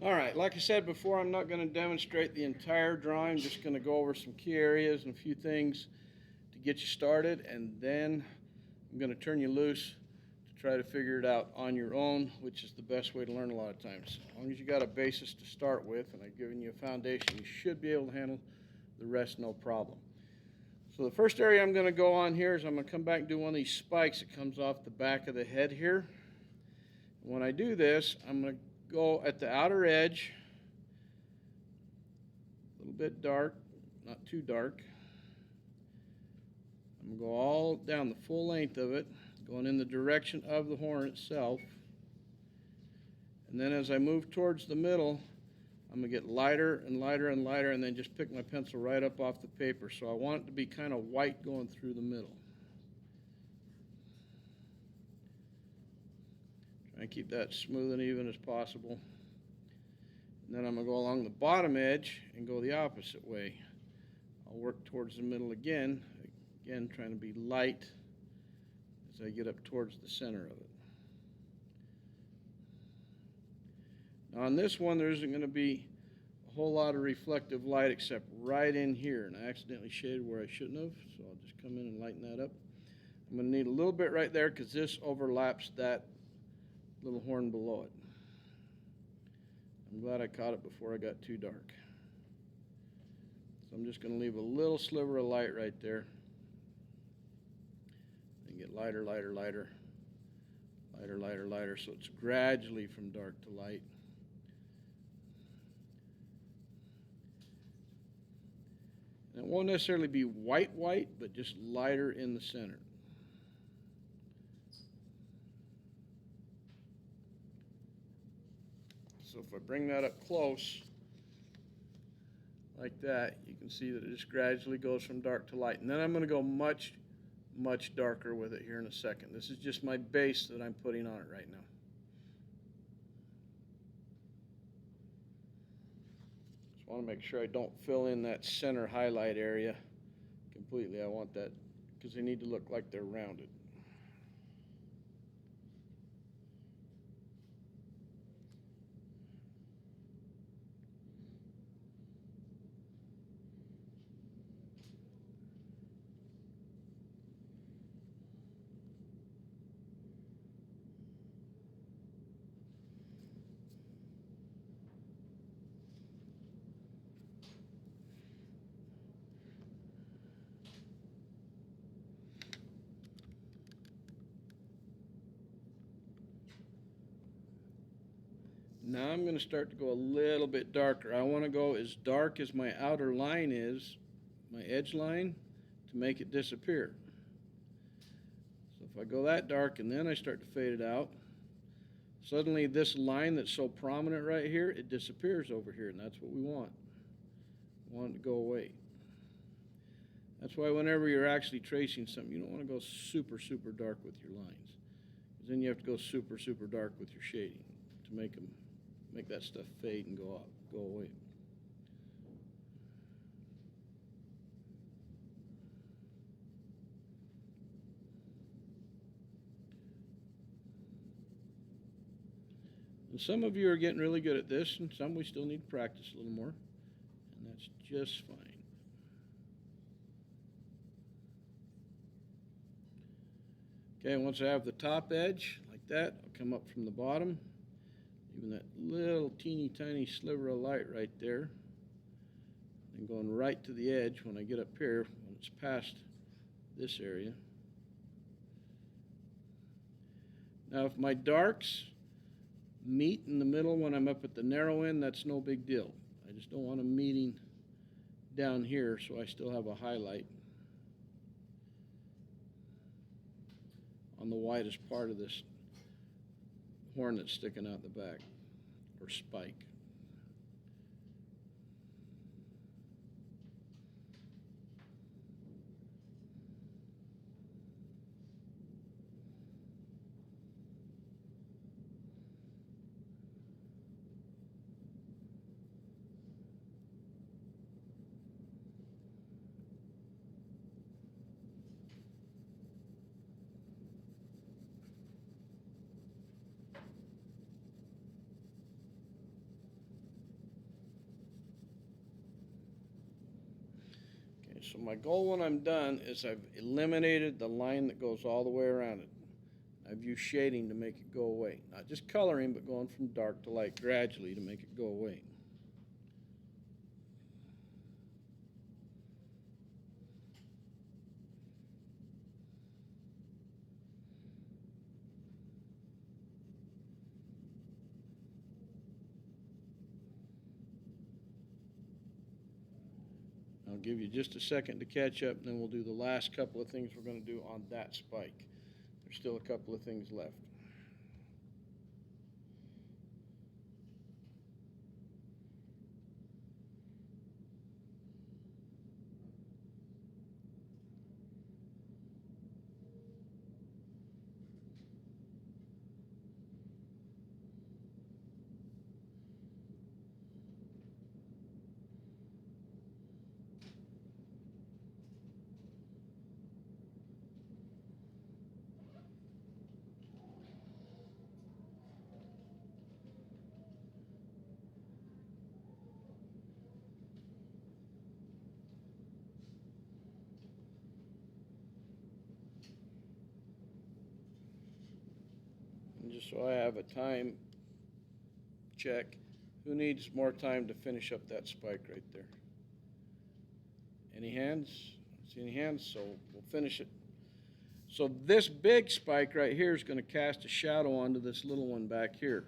All right, like I said before, I'm not going to demonstrate the entire drawing. I'm just going to go over some key areas and a few things to get you started, and then I'm going to turn you loose to try to figure it out on your own, which is the best way to learn a lot of times. As long as you got a basis to start with, and I've given you a foundation, you should be able to handle the rest no problem. So the first area I'm going to go on here is I'm going to come back and do one of these spikes that comes off the back of the head here. When I do this, I'm going to go at the outer edge, a little bit dark, not too dark. I'm going to go all down the full length of it, going in the direction of the horn itself. And then as I move towards the middle, I'm going to get lighter and lighter and lighter, and then just pick my pencil right up off the paper. So I want it to be kind of white going through the middle. Try and keep that smooth and even as possible. And then I'm going to go along the bottom edge and go the opposite way. I'll work towards the middle again trying to be light as I get up towards the center of it. Now on this one, there isn't going to be a whole lot of reflective light except right in here, and I accidentally shaded where I shouldn't have, so I'll just come in and lighten that up. I'm going to need a little bit right there because this overlaps that little horn below it. I'm glad I caught it before I got too dark. So I'm just going to leave a little sliver of light right there. And get lighter, lighter, lighter, lighter, lighter, lighter, so it's gradually from dark to light. And it won't necessarily be white, white, but just lighter in the center. So if I bring that up close, like that, you can see that it just gradually goes from dark to light. And then I'm going to go much, much darker with it here in a second. This is just my base that I'm putting on it right now. Just want to make sure I don't fill in that center highlight area completely. I want that because they need to look like they're rounded. Now I'm going to start to go a little bit darker. I want to go as dark as my outer line is, my edge line, to make it disappear. So if I go that dark and then I start to fade it out, suddenly this line that's so prominent right here, it disappears over here, and that's what we want. We want it to go away. That's why whenever you're actually tracing something, you don't want to go super, super dark with your lines. Because then you have to go super, super dark with your shading to make that stuff fade and go away. And some of you are getting really good at this, and some we still need to practice a little more, and that's just fine. Okay, once I have the top edge like that, I'll come up from the bottom, leaving that little teeny tiny sliver of light right there, and going right to the edge when I get up here, when it's past this area. Now if my darks meet in the middle when I'm up at the narrow end, that's no big deal. I just don't want them meeting down here, so I still have a highlight on the widest part of this horn that's sticking out the back, or spike. So my goal when I'm done is I've eliminated the line that goes all the way around it. I've used shading to make it go away. Not just coloring, but going from dark to light gradually to make it go away. I'll give you just a second to catch up, and then we'll do the last couple of things we're going to do on that spike. There's still a couple of things left. And just so I have a time check, who needs more time to finish up that spike right there? Any hands? I don't see any hands, so we'll finish it. So this big spike right here is going to cast a shadow onto this little one back here.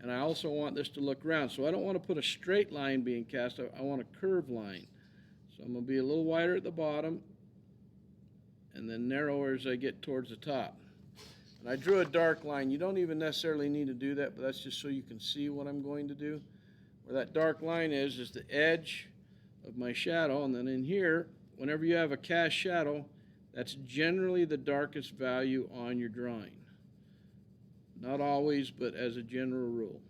And I also want this to look round. So I don't want to put a straight line being cast. I want a curved line. So I'm going to be a little wider at the bottom and then narrower as I get towards the top. And I drew a dark line. You don't even necessarily need to do that, but that's just so you can see what I'm going to do. Where that dark line is the edge of my shadow. And then in here, whenever you have a cast shadow, that's generally the darkest value on your drawing. Not always, but as a general rule.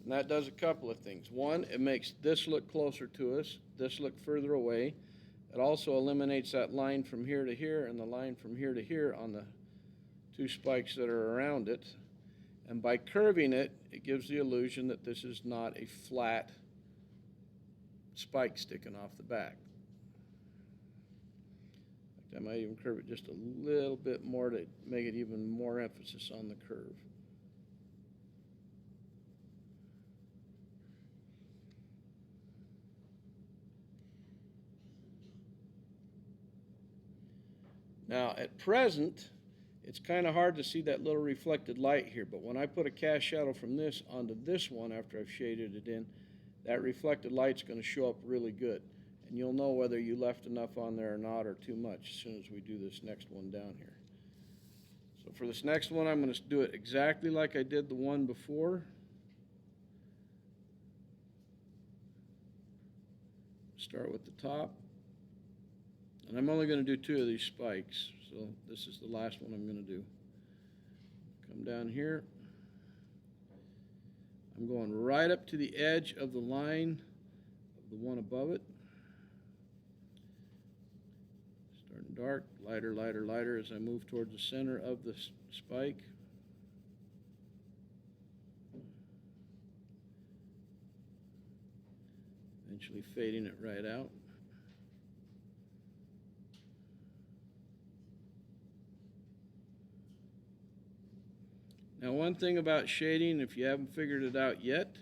And that does a couple of things. One, it makes this look closer to us, this look further away. It also eliminates that line from here to here and the line from here to here on the two spikes that are around it. And by curving it, it gives the illusion that this is not a flat spike sticking off the back. In fact, I might even curve it just a little bit more to make it even more emphasis on the curve. Now, at present, it's kind of hard to see that little reflected light here, but when I put a cast shadow from this onto this one after I've shaded it in, that reflected light's going to show up really good. And you'll know whether you left enough on there or not or too much as soon as we do this next one down here. So for this next one, I'm going to do it exactly like I did the one before. Start with the top. And I'm only going to do 2 of these spikes, so this is the last one I'm going to do. Come down here. I'm going right up to the edge of the line of the one above it. Starting dark, lighter, lighter, lighter as I move towards the center of the spike. Eventually fading it right out. Now, one thing about shading, if you haven't figured it out yet,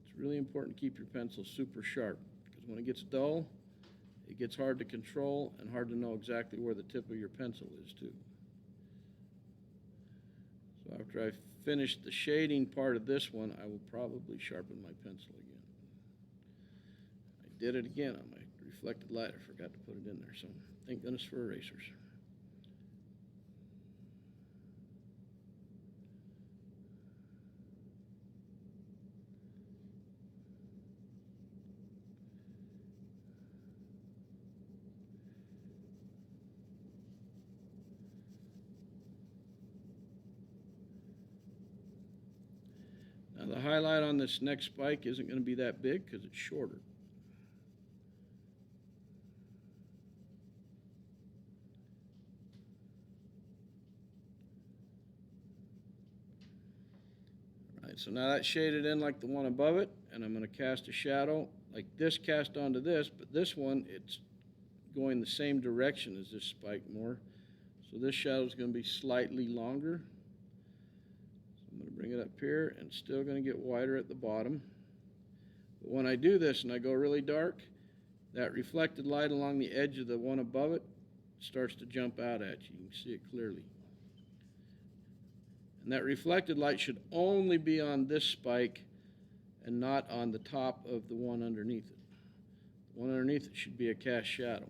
it's really important to keep your pencil super sharp, because when it gets dull, it gets hard to control and hard to know exactly where the tip of your pencil is too. So after I finish the shading part of this one, I will probably sharpen my pencil again. I did it again on my reflected light. I forgot to put it in there, so thank goodness for erasers. Now the highlight on this next spike isn't going to be that big because it's shorter. Alright, so now that's shaded in like the one above it, and I'm going to cast a shadow like this cast onto this, but this one, it's going the same direction as this spike more. So this shadow is going to be slightly longer. So I'm going to bring it up here, and still going to get wider at the bottom. But when I do this and I go really dark, that reflected light along the edge of the one above it starts to jump out at you. You can see it clearly. And that reflected light should only be on this spike and not on the top of the one underneath it. The one underneath it should be a cast shadow.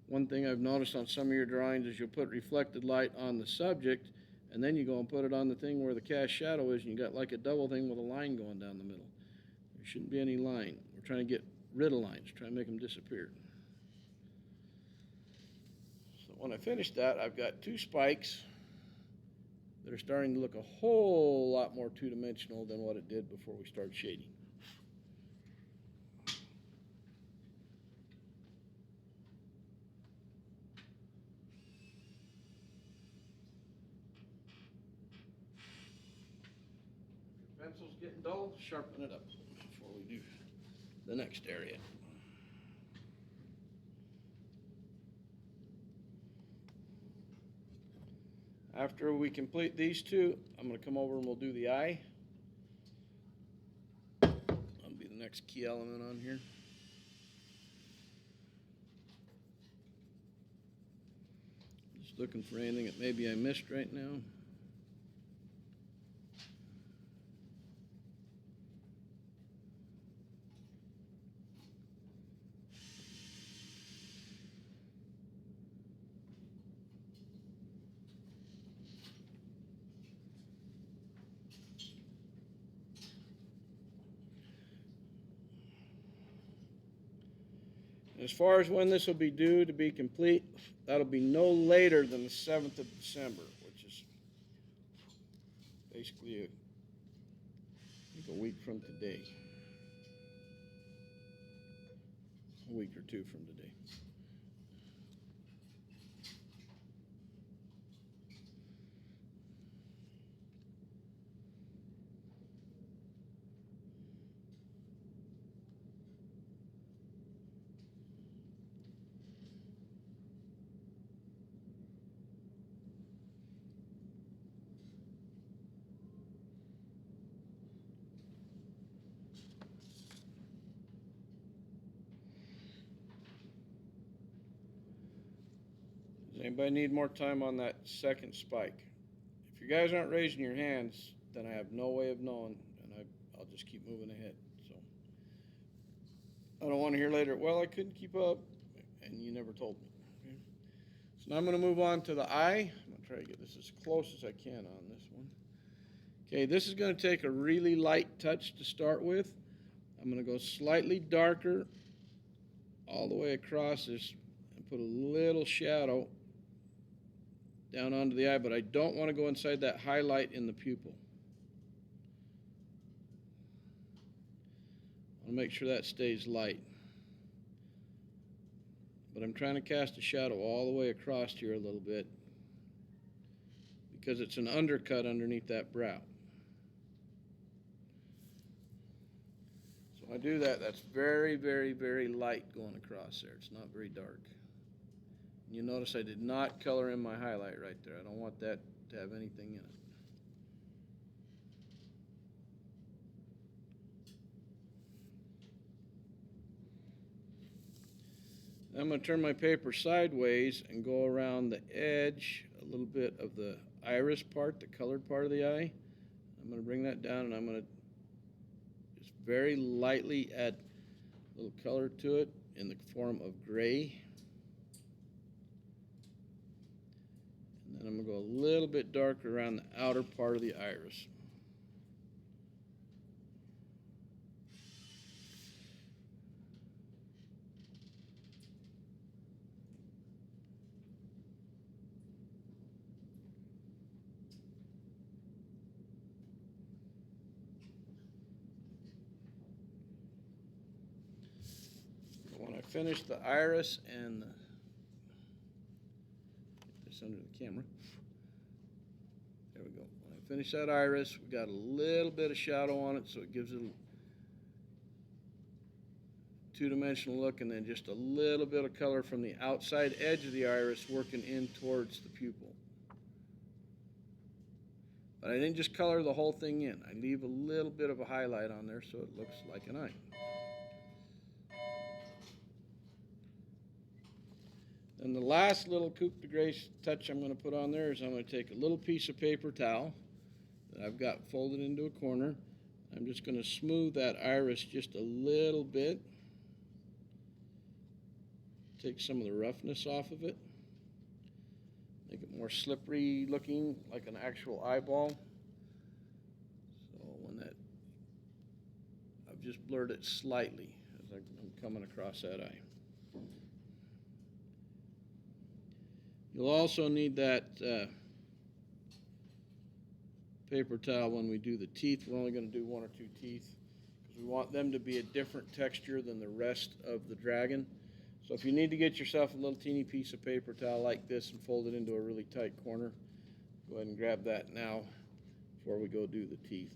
One thing I've noticed on some of your drawings is you'll put reflected light on the subject, and then you go and put it on the thing where the cast shadow is, and you got like a double thing with a line going down the middle. There shouldn't be any line. We're trying to get rid of lines, trying to make them disappear. So when I finish that, I've got two spikes that are starting to look a whole lot more two-dimensional than what it did before we started shading. Pencil's getting dull, sharpen it up before we do the next area. After we complete these two, I'm going to come over and we'll do the eye. That'll be the next key element on here. Just looking for anything that maybe I missed right now. As far as when this will be due to be complete, that'll be no later than the 7th of December, which is basically a week from today. A week or two from today. Does anybody need more time on that second spike? If you guys aren't raising your hands, then I have no way of knowing, and I'll just keep moving ahead. So I don't want to hear later, well, I couldn't keep up, and you never told me. Okay? So now I'm going to move on to the eye. I'm going to try to get this as close as I can on this one. Okay, this is going to take a really light touch to start with. I'm going to go slightly darker all the way across this and put a little shadow down onto the eye, but I don't want to go inside that highlight in the pupil. I want to make sure that stays light. But I'm trying to cast a shadow all the way across here a little bit because it's an undercut underneath that brow. So when I do that, that's very, very, very light going across there. It's not very dark. You notice I did not color in my highlight right there. I don't want that to have anything in it. I'm going to turn my paper sideways and go around the edge a little bit of the iris part, the colored part of the eye. I'm going to bring that down, and I'm going to just very lightly add a little color to it in the form of gray. And I'm going to go a little bit darker around the outer part of the iris. When I finish the iris and get this under the camera. There we go. When I finish that iris, we got a little bit of shadow on it, so it gives it a two-dimensional look, and then just a little bit of color from the outside edge of the iris working in towards the pupil. But I didn't just color the whole thing in. I leave a little bit of a highlight on there so it looks like an eye. And the last little coup de grace touch I'm going to put on there is I'm going to take a little piece of paper towel that I've got folded into a corner. I'm just going to smooth that iris just a little bit. Take some of the roughness off of it. Make it more slippery looking, like an actual eyeball. So when that, I've just blurred it slightly as I'm coming across that eye. You'll also need that paper towel when we do the teeth. We're only going to do one or two teeth because we want them to be a different texture than the rest of the dragon. So if you need to get yourself a little teeny piece of paper towel like this and fold it into a really tight corner, go ahead and grab that now before we go do the teeth.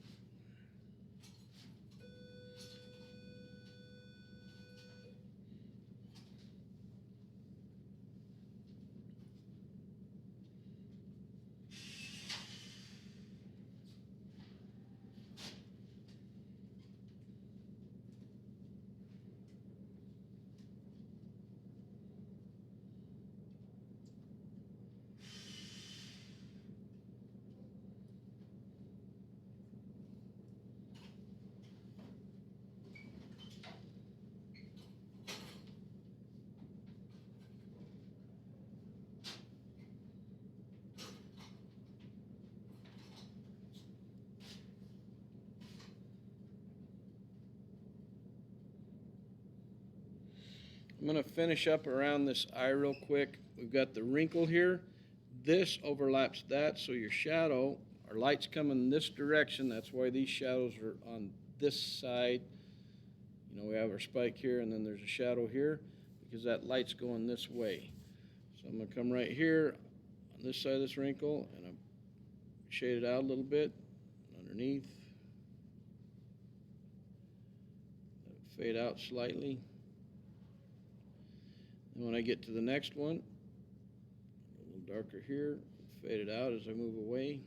I'm going to finish up around this eye real quick. We've got the wrinkle here. This overlaps that, so your shadow, our light's coming this direction. That's why these shadows are on this side. You know, we have our spike here, and then there's a shadow here because that light's going this way. So I'm going to come right here on this side of this wrinkle, and I'm shade it out a little bit underneath. Fade out slightly. And when I get to the next one, a little darker here, fade it out as I move away.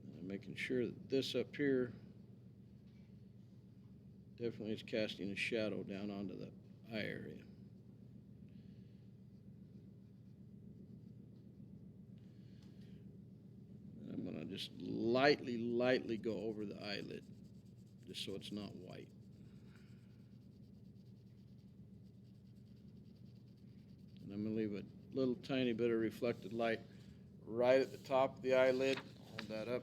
And I'm making sure that this up here definitely is casting a shadow down onto the eye area. I'm going to just lightly go over the eyelid, just so it's not white. And I'm going to leave a little tiny bit of reflected light right at the top of the eyelid. Hold that up.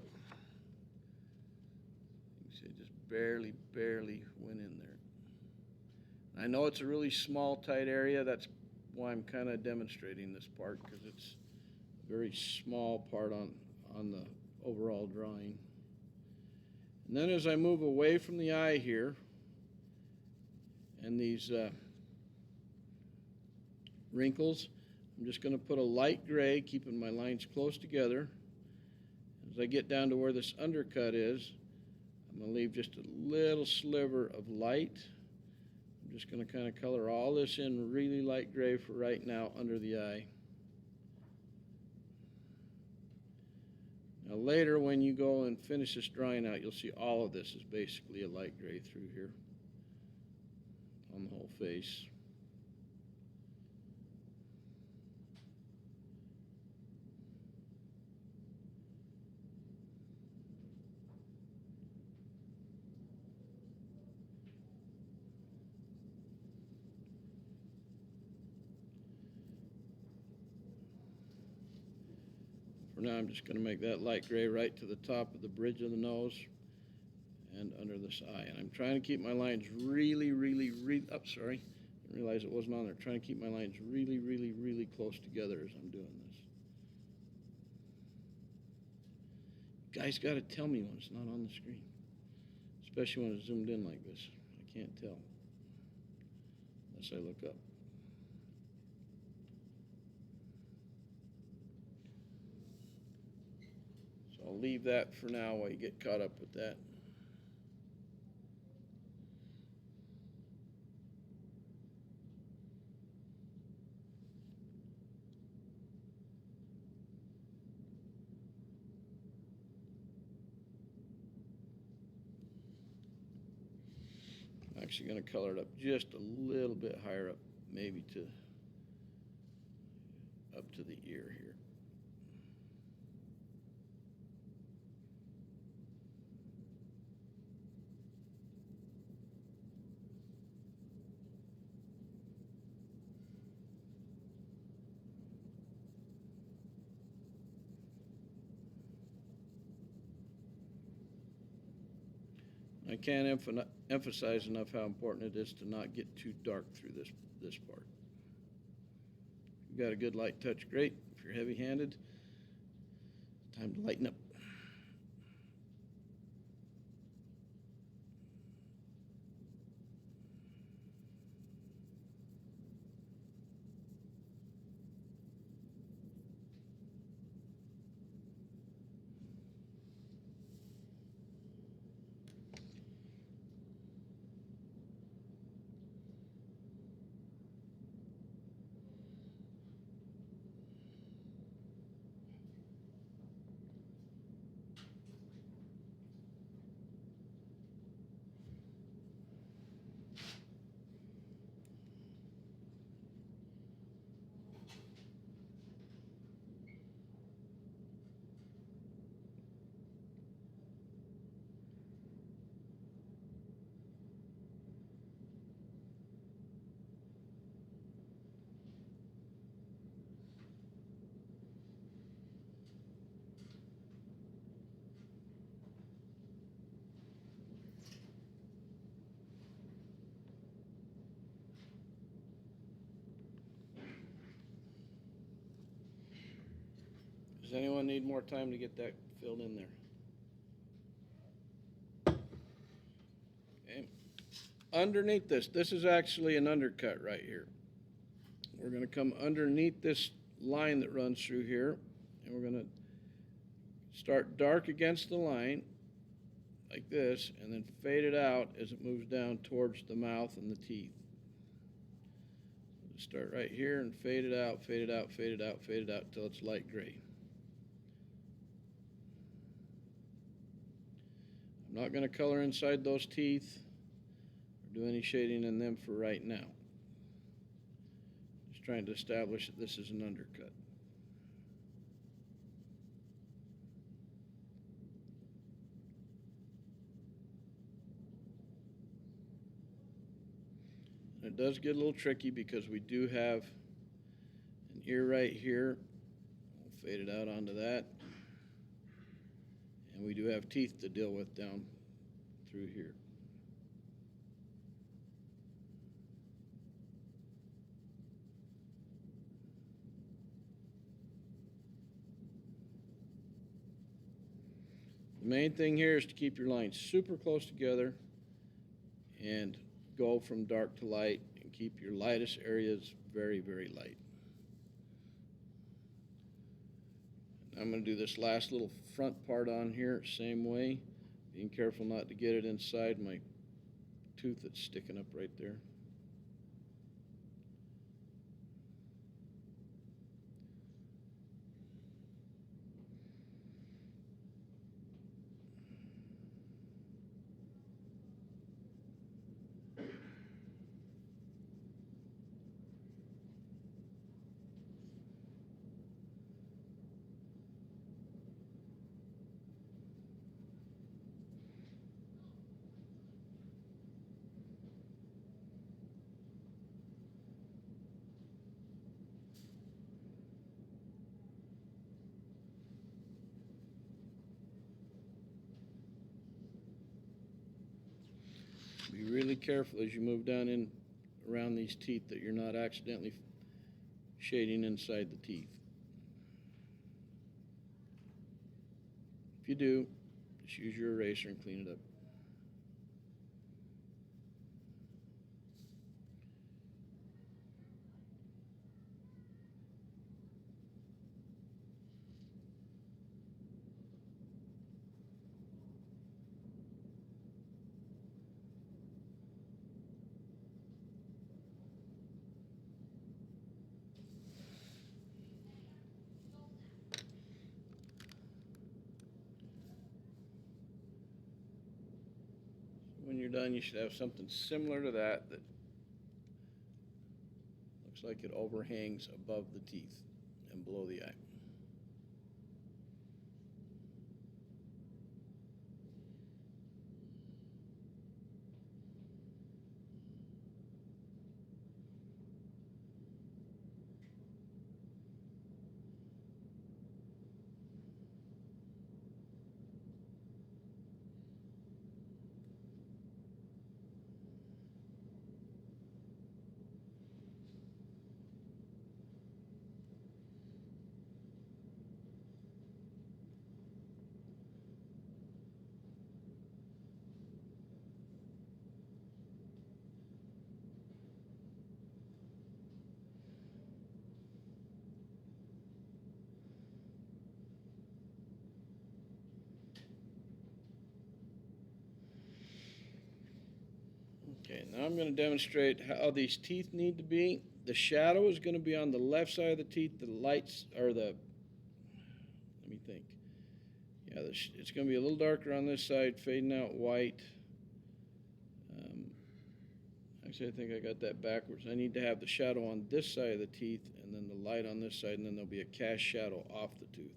You can see it just barely went in there. I know it's a really small, tight area. That's why I'm kind of demonstrating this part, because it's a very small part on the overall drawing. And then as I move away from the eye here, and these wrinkles, I'm just going to put a light gray, keeping my lines close together. As I get down to where this undercut is, I'm going to leave just a little sliver of light. I'm just going to kind of color all this in really light gray for right now under the eye. Now later, when you go and finish this drawing out, you'll see all of this is basically a light gray through here on the whole face. For now, I'm just going to make that light gray right to the top of the bridge of the nose and under this eye. And I'm trying to keep my lines really, sorry. Didn't realize it wasn't on there. Trying to keep my lines really close together as I'm doing this. You guys got to tell me when it's not on the screen, especially when it's zoomed in like this. I can't tell unless I look up. I'll leave that for now while you get caught up with that. I'm actually going to color it up just a little bit higher up, maybe to up to the ear here. I can't emphasize enough how important it is to not get too dark through this part. If you've got a good light touch, great. If you're heavy-handed, time to lighten up. Does anyone need more time to get that filled in there? Okay. Underneath this is actually an undercut right here. We're going to come underneath this line that runs through here, and we're going to start dark against the line like this, and then fade it out as it moves down towards the mouth and the teeth. Start right here and fade it out, fade it out, fade it out, fade it out until it's light gray. I'm not going to color inside those teeth or do any shading in them for right now. Just trying to establish that this is an undercut. And it does get a little tricky because we do have an ear right here. We'll fade it out onto that. And we do have teeth to deal with down through here. The main thing here is to keep your lines super close together and go from dark to light and keep your lightest areas very, very light. I'm going to do this last little front part on here same way, being careful not to get it inside my tooth that's sticking up right there. Be really careful as you move down in around these teeth that you're not accidentally shading inside the teeth. If you do, just use your eraser and clean it up. done, you should have something similar to that that looks like it overhangs above the teeth and below the eye. Okay, now I'm going to demonstrate how these teeth need to be. The shadow is going to be on the left side of the teeth. The lights are the, let me think. Yeah, it's going to be a little darker on this side, fading out white. Actually, I think I got that backwards. I need to have the shadow on this side of the teeth and then the light on this side, and then there'll be a cast shadow off the tooth.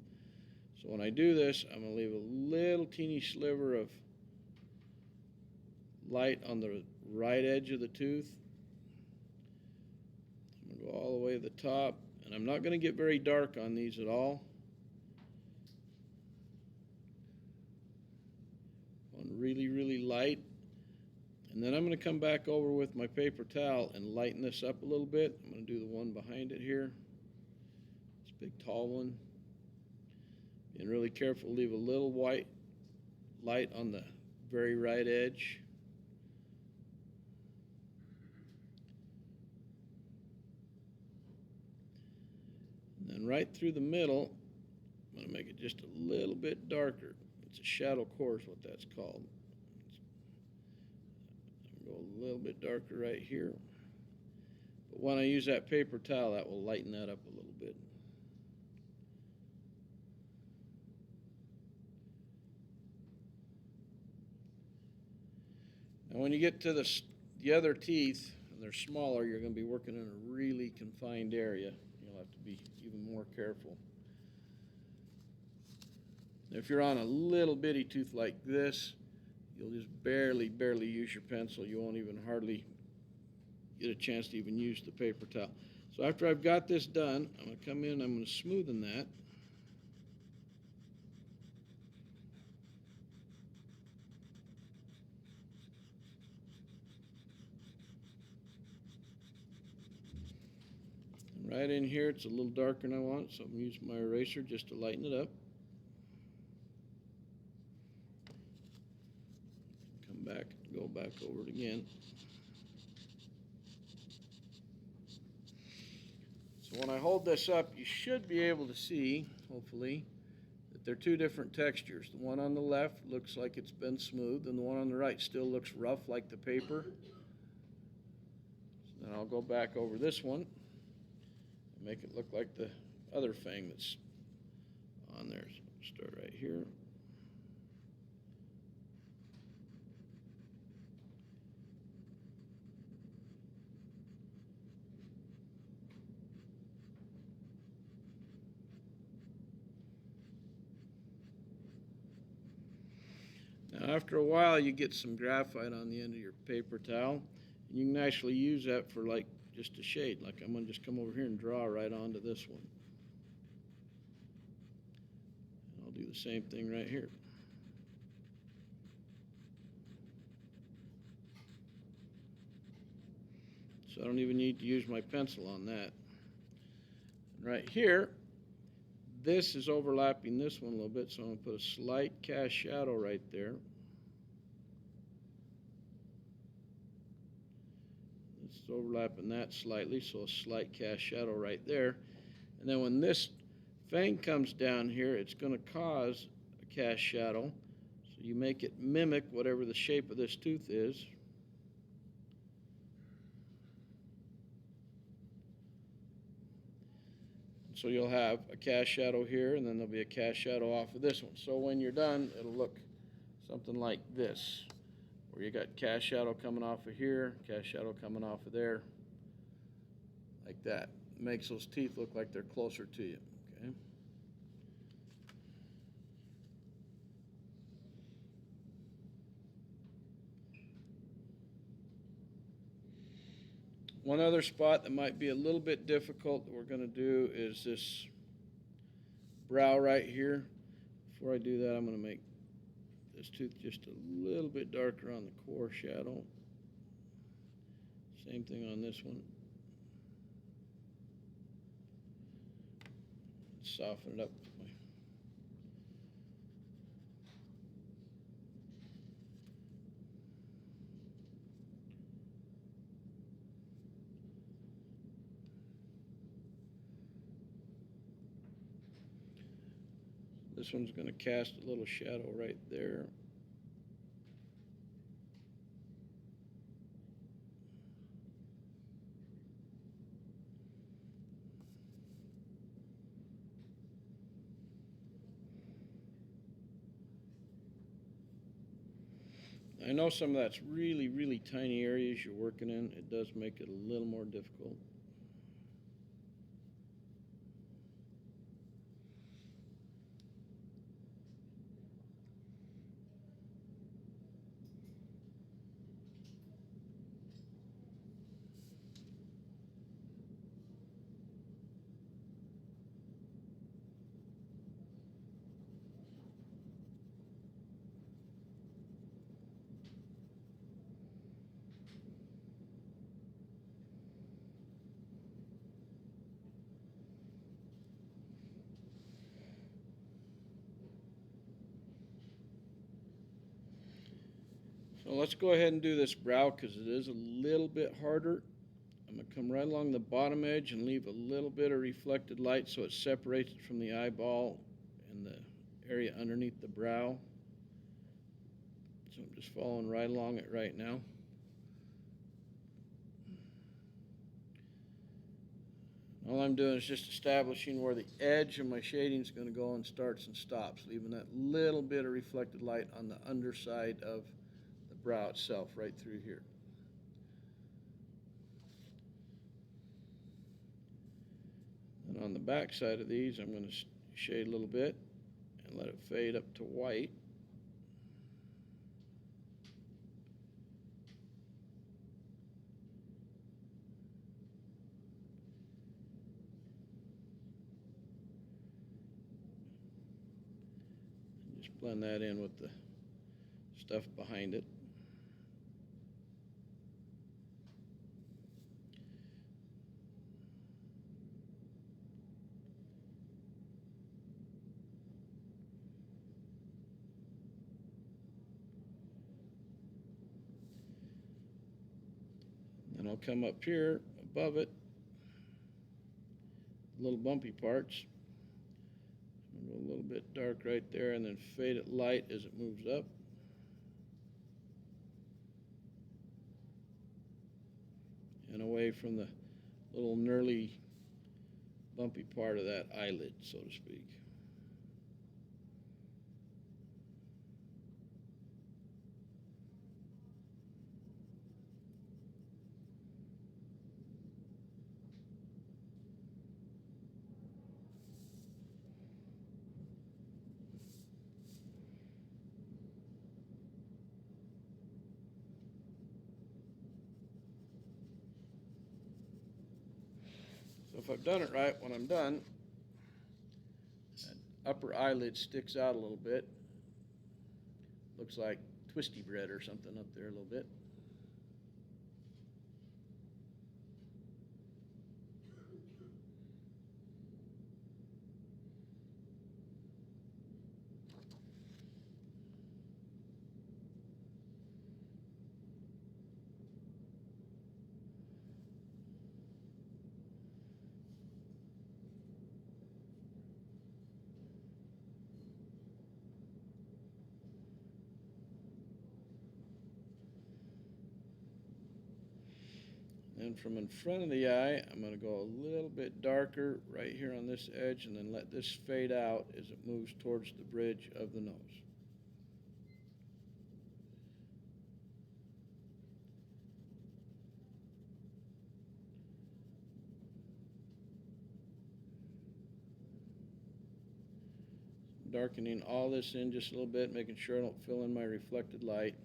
So when I do this, I'm going to leave a little teeny sliver of light on the right edge of the tooth. I'm going to go all the way to the top, and I'm not going to get very dark on these at all. One really, really light. And then I'm going to come back over with my paper towel and lighten this up a little bit. I'm going to do the one behind it here. This big tall one. Being really careful to leave a little white light on the very right edge. And then right through the middle, I'm going to make it just a little bit darker. It's a shadow core is what that's called. Go a little bit darker right here. But when I use that paper towel, that will lighten that up a little bit. Now when you get to the other teeth, and they're smaller, you're going to be working in a really confined area. You'll have to be even more careful. If you're on a little bitty tooth like this, you'll just barely use your pencil. You won't even hardly get a chance to even use the paper towel. So after I've got this done, I'm going to come in, I'm going to smoothen that. And right in here, it's a little darker than I want, so I'm going to use my eraser just to lighten it up. Come back, go back over it again. So when I hold this up, you should be able to see, hopefully, that they're two different textures. The one on the left looks like it's been smoothed, and the one on the right still looks rough like the paper. So then I'll go back over this one and make it look like the other fang that's on there. So start right here. Now after a while you get some graphite on the end of your paper towel, and you can actually use that for like just a shade. Like I'm going to just come over here and draw right onto this one. And I'll do the same thing right here. So I don't even need to use my pencil on that. And right here, this is overlapping this one a little bit, so I'm going to put a slight cast shadow right there. It's overlapping that slightly, so a slight cast shadow right there. And then when this fang comes down here, it's going to cause a cast shadow. So you make it mimic whatever the shape of this tooth is. So you'll have a cast shadow here, and then there'll be a cast shadow off of this one. So when you're done, it'll look something like this, Or you got cast shadow coming off of here, cast shadow coming off of there, like that. Makes those teeth look like they're closer to you, okay? One other spot that might be a little bit difficult that we're going to do is this brow right here. Before I do that, I'm going to make this tooth just a little bit darker on the core shadow. Same thing on this one. Soften it up. This one's going to cast a little shadow right there. I know some of that's really, really tiny areas you're working in. It does make it a little more difficult. So let's go ahead and do this brow because it is a little bit harder. I'm going to come right along the bottom edge and leave a little bit of reflected light so it separates it from the eyeball and the area underneath the brow. So I'm just following right along it right now. All I'm doing is just establishing where the edge of my shading is going to go and starts and stops, leaving that little bit of reflected light on the underside of the brow itself, right through here. And on the back side of these, I'm going to shade a little bit and let it fade up to white. Just blend that in with the stuff behind it. And I'll come up here above it, little bumpy parts. A little bit dark right there, and then fade it light as it moves up. And away from the little knurly, bumpy part of that eyelid, so to speak. So if I've done it right, when I'm done, that upper eyelid sticks out a little bit. Looks like twisty bread or something up there a little bit. And from in front of the eye, I'm going to go a little bit darker right here on this edge and then let this fade out as it moves towards the bridge of the nose. darkening all this in just a little bit, making sure I don't fill in my reflected light.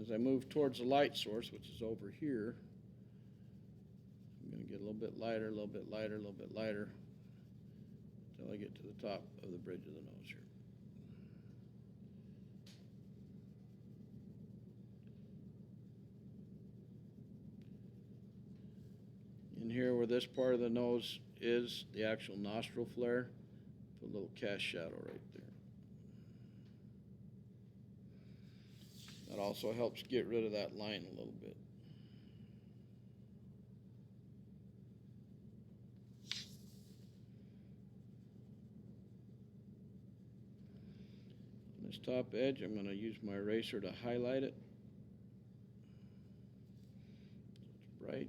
As I move towards the light source, which is over here, I'm going to get a little bit lighter, a little bit lighter, a little bit lighter, until I get to the top of the bridge of the nose here. In here where this part of the nose is the actual nostril flare, put a little cast shadow right there. That also helps get rid of that line a little bit. On this top edge, I'm going to use my eraser to highlight it. It's bright.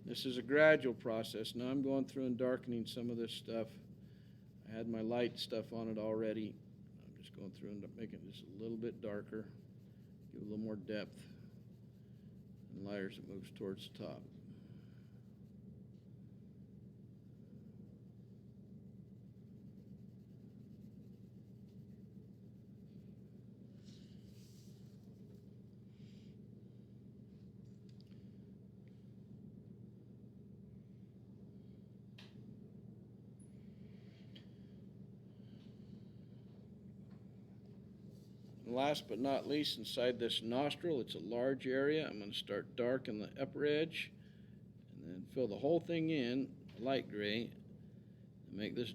This is a gradual process. Now I'm going through and darkening some of this stuff. I had my light stuff on it already. I'm just going through and making it just a little bit darker, give it a little more depth and lighter as it moves towards the top. And last but not least, inside this nostril, it's a large area. I'm going to start dark in the upper edge and then fill the whole thing in light gray and make this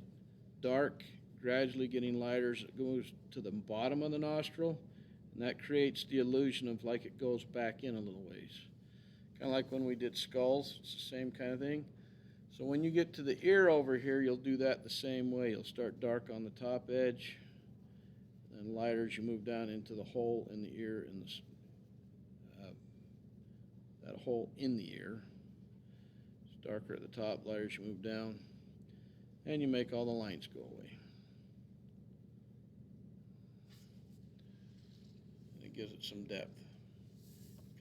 dark, gradually getting lighter as it goes to the bottom of the nostril, and that creates the illusion of like it goes back in a little ways. Kind of like when we did skulls, it's the same kind of thing. So when you get to the ear over here, you'll do that the same way. You'll start dark on the top edge, and lighter as you move down into the hole in the ear, and that hole in the ear. It's darker at the top, lighter as you move down, and you make all the lines go away. And it gives it some depth.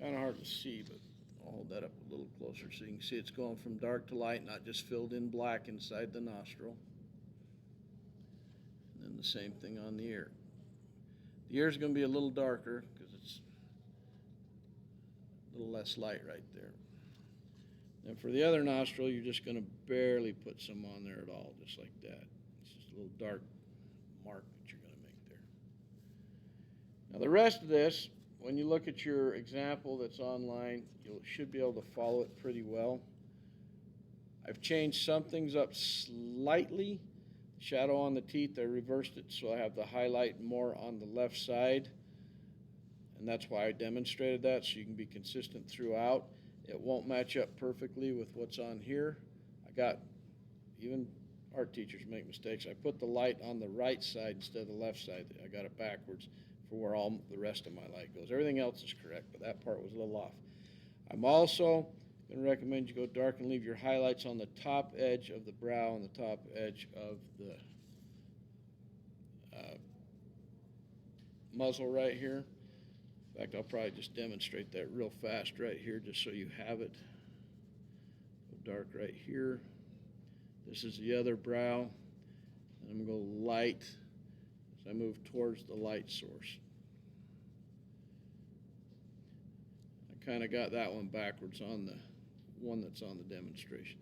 Kind of hard to see, but I'll hold that up a little closer so you can see it's going from dark to light, not just filled in black inside the nostril. And then the same thing on the ear. The ear is going to be a little darker because it's a little less light right there. And for the other nostril, you're just going to barely put some on there at all, just like that. It's just a little dark mark that you're going to make there. Now the rest of this, when you look at your example that's online, you should be able to follow it pretty well. I've changed some things up slightly. Shadow on the teeth, I reversed it so I have the highlight more on the left side, and that's why I demonstrated that, so you can be consistent throughout. It won't match up perfectly with what's on here. Even art teachers make mistakes. I put the light on the right side instead of the left side. I got it backwards for where all the rest of my light goes. Everything else is correct, but that part was a little off. I'm also going to recommend you go dark and leave your highlights on the top edge of the brow and the top edge of the muzzle right here. In fact, I'll probably just demonstrate that real fast right here just so you have it. Go dark right here. This is the other brow. And I'm going to go light as I move towards the light source. I kind of got that one backwards on the one that's on the demonstration.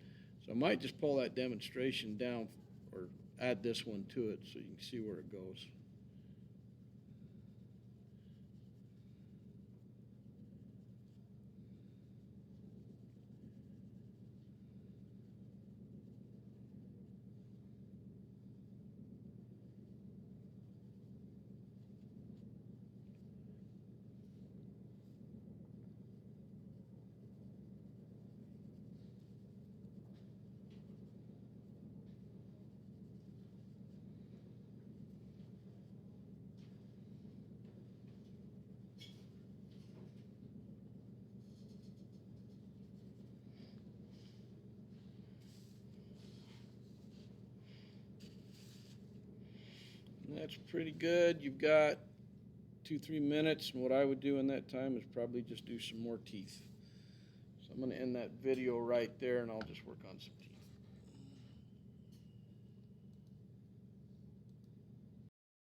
So I might just pull that demonstration down or add this one to it so you can see where it goes. That's pretty good. You've got 2-3 minutes, and what I would do in that time is probably just do some more teeth. So I'm going to end that video right there, and I'll just work on some teeth.